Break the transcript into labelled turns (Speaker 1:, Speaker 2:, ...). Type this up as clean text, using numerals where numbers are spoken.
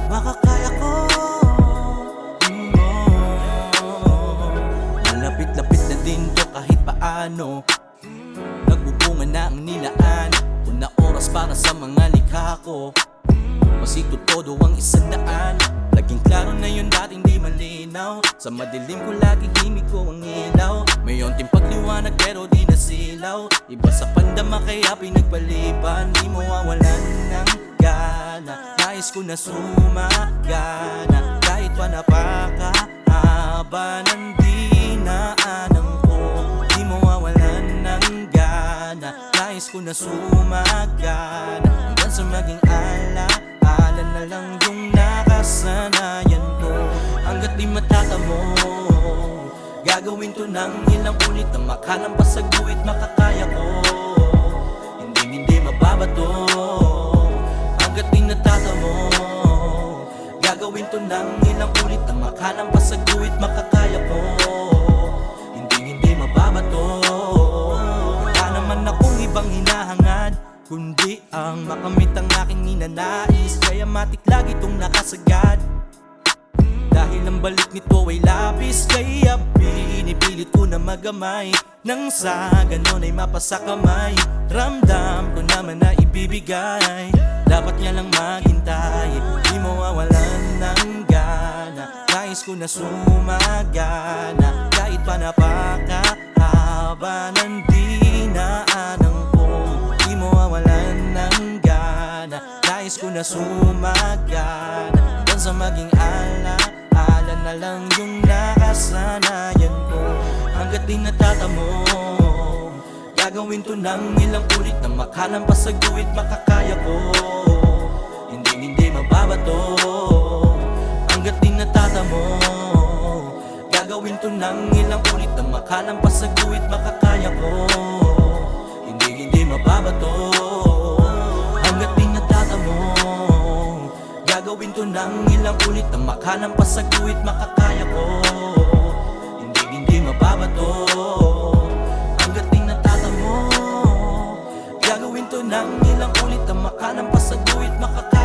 Speaker 1: Baka kaya ko. Malapit-lapit na din to kahit paano. Nagbubunga na ang nilaan. Una oras para sa mga likha ko. Masito todo ang 100. Laging klaro na yun, dating di malinaw. Sa madilim ko lagi himig ko ang ilaw. May onting pagliwanag pero di nasilaw. Iba sa pandama kaya pinagpaliban. Di mo mawalan ng gana. Nais ko na sumagana. Kahit pa napakahaba ng dinaanan ko. Di mo mawalan ng gana. Nais ko na sumagana. Hanggang sa maging ala-ala na lang yung nakasanayan ko. Hanggat di matatamo, gagawin to ng ilang ulit na makalampas sa guhit makakaya ko. Hindi mababato. Hanggat di natatamo, gagawin to ng ilang ulit na makalampas sa guhit makakaya ko. Hindi mababato. Wala naman akong ibang hinahangad kundi ang makamit ang aking ninanais. Kaya matik lagi itong nakasagad. Dahil ang balik nito ay labis. Kaya pinipilit ko na magamay. Nang sa ganon ay mapasa kamay. Ramdam ko naman na ibibigay. Dapat niya lang maghintay. Di mo mawalan ng gana. Nais ko na sumagana. Kahit pa napakahaba ng dinaanan ko. Di mo mawalan ng gana. Nais ko na sumagana. Hanggang sa maging ala-ala na lang yung nakasanayan ko. Hanggat di natatamo, gagawin to ng ilang ulit na makalampas sa guhit makakaya ko. Hindi mababato. Hanggat di natatamo, gagawin to ng ilang ulit na makalampas sa guhit makakaya ko. Hindi mababato. Hanggat di natatamo, gagawin to ng ilang ulit na makalampas sa guhit makakaya ko. Hindi mababato. Hanggat di natatamo, gagawin to ng ilang ulit na makalampas sa guhit makakaya ko.